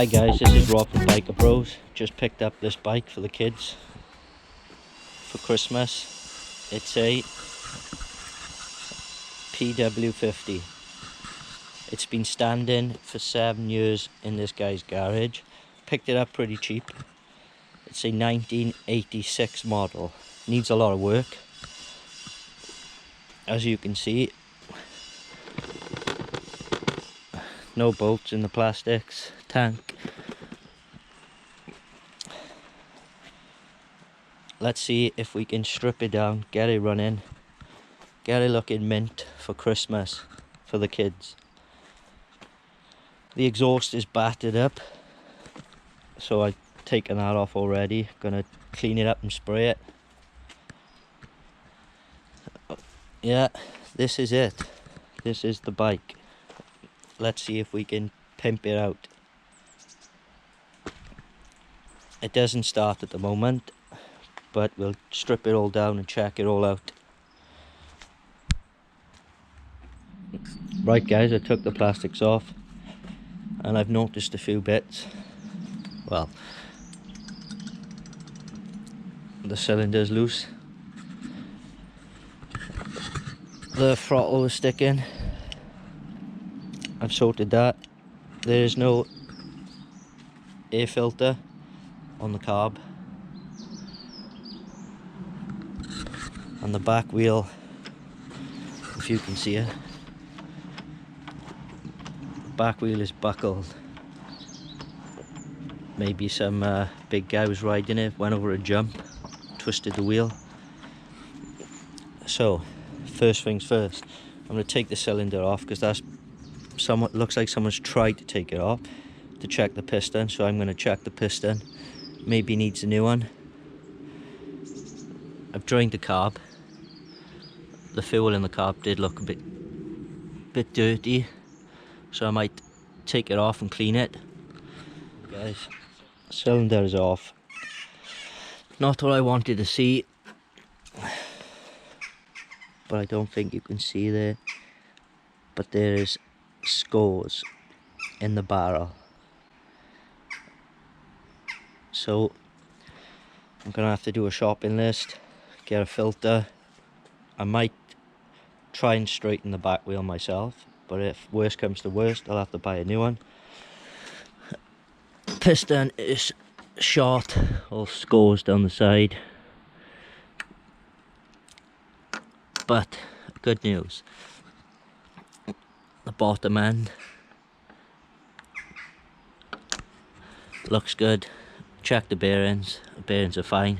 Hi guys, this is Rob from Biker Bros. Just picked up this bike for the kids for Christmas. It's a PW50. It's been standing for 7 years in this guy's garage. Picked it up pretty cheap. It's a 1986 model. Needs a lot of work. As you can see, no bolts in the plastics, tank. Let's see if we can strip it down, get it running, get it looking mint for Christmas for the kids. The exhaust is battered up, so I've taken that off already. Gonna clean it up and spray it. Yeah, this is it. This is the bike. Let's see if we can pimp it out. It doesn't start at the moment, but we'll strip it all down and check it all out. Right guys, I took the plastics off and I've noticed a few bits. Well, the cylinder's loose, the throttle is sticking. I've sorted that. There is no air filter on the carb, and the back wheel, if you can see it, the back wheel is buckled. Maybe some big guy was riding it, went over a jump, twisted the wheel. So first things first, I'm going to take the cylinder off, because that's somewhat looks like someone's tried to take it off to check the piston. So I'm going to check the piston, maybe needs a new one. I've drained the carb. The fuel in the carb did look a bit dirty, so I might take it off and clean it. Guys, cylinder is off. Not what I wanted to see, but I don't think you can see there, but there is scores in the barrel. So I'm gonna have to do a shopping list, get a filter. I might try and straighten the back wheel myself, but if worst comes to worst, I'll have to buy a new one. Piston is short, all scores down the side, but good news, the bottom end looks good. Check the bearings are fine.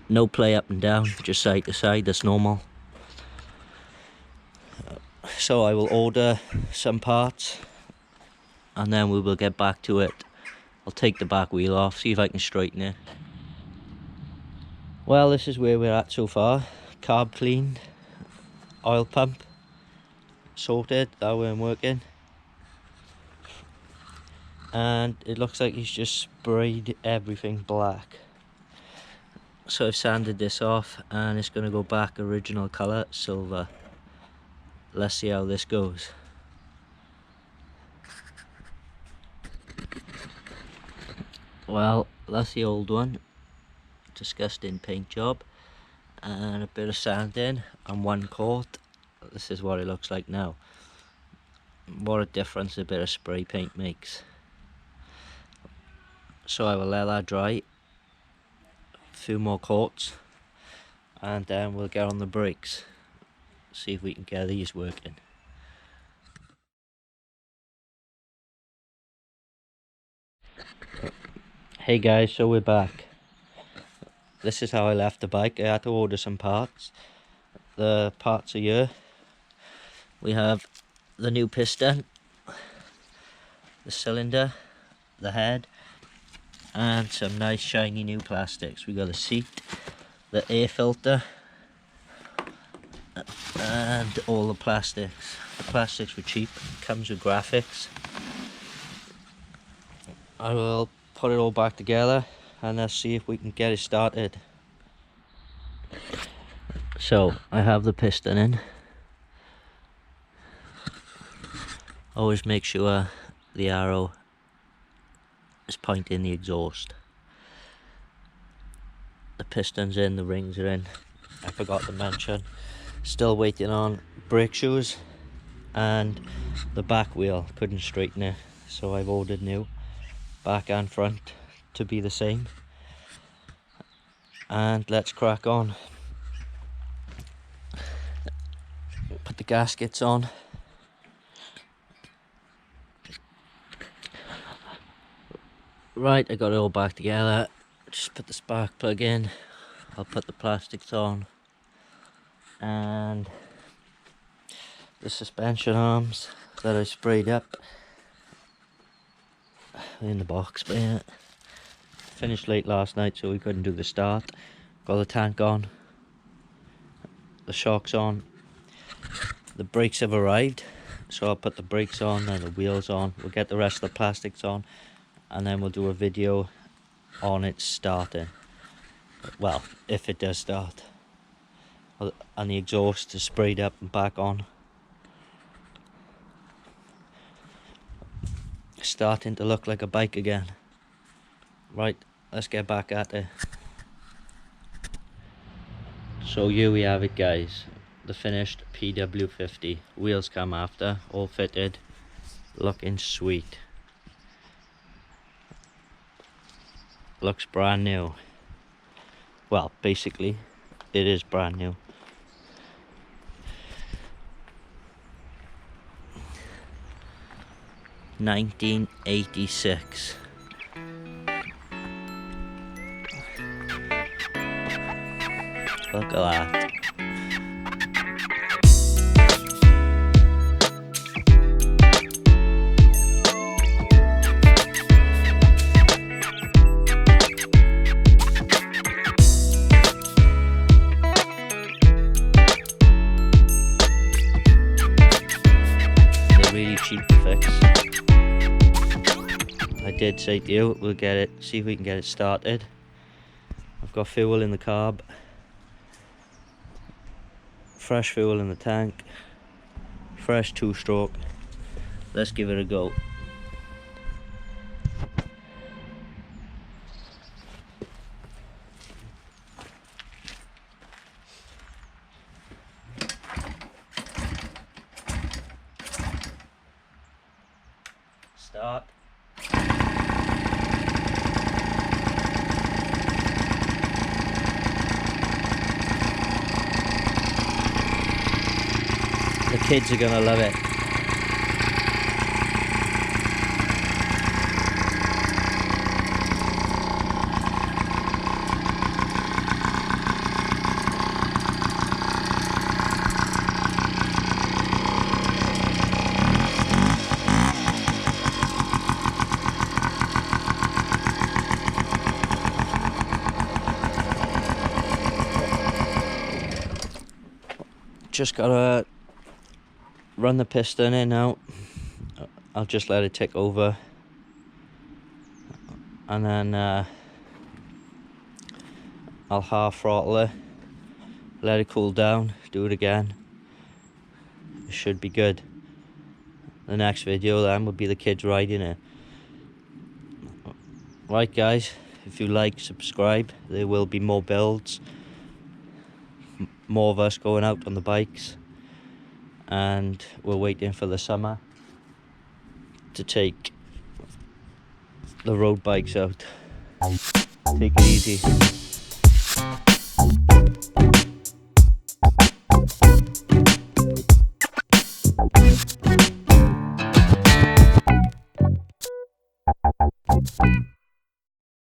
No play up and down, just side to side, that's normal. So I will order some parts and then we will get back to it. I'll take the back wheel off, see if I can straighten it. Well, this is where we're at so far. Carb cleaned, oil pump sorted, that weren't working, and it looks like he's just sprayed everything black. So I've sanded this off and it's going to go back original colour, silver. Let's see how this goes. Well, that's the old one. Disgusting paint job and a bit of sanding and one coat. This is what it looks like now. What a difference a bit of spray paint makes. So I will let that dry, a few more coats, and then we'll get on the brakes, see if we can get these working. Hey guys, so we're back. This is how I left the bike. I had to order some parts. The parts are here. We have the new piston, the cylinder, the head, and some nice shiny new plastics. We got the seat, the air filter, and all the plastics. The plastics were cheap, comes with graphics. I will put it all back together and let's see if we can get it started. So I have the piston in. Always make sure the arrow is pointing the exhaust. The piston's in, the rings are in. I forgot to mention, still waiting on brake shoes, and the back wheel couldn't straighten it, so I've ordered new, back and front to be the same. And let's crack on. Put the gaskets on. Right, I got it all back together. Just put the spark plug in. I'll put the plastics on, and the suspension arms that I sprayed up in the box. But yeah, finished late last night, so we couldn't do the start. Got the tank on, the shocks on, the brakes have arrived, so I'll put the brakes on and the wheels on. We'll get the rest of the plastics on, and then we'll do a video on it starting. Well, if it does start. And the exhaust is sprayed up and back on. Starting to look like a bike again. Right, let's get back at it. So here we have it, guys. The finished PW50. Wheels come after, all fitted, looking sweet. Looks brand new. Well, basically, it is brand new. $1986. Look at that. Really cheap to fix. I did say to you, we'll get it, see if we can get it started. I've got fuel in the carb, fresh fuel in the tank, fresh two-stroke. Let's give it a go. Start. The kids are gonna love it. Just gotta run the piston in out. I'll just let it tick over, and then I'll half throttle it, let it cool down, do it again. It should be good. The next video then will be the kids riding it. Right guys, if you like, subscribe. There will be more builds, more of us going out on the bikes, and we're waiting for the summer to take the road bikes out. Take it easy.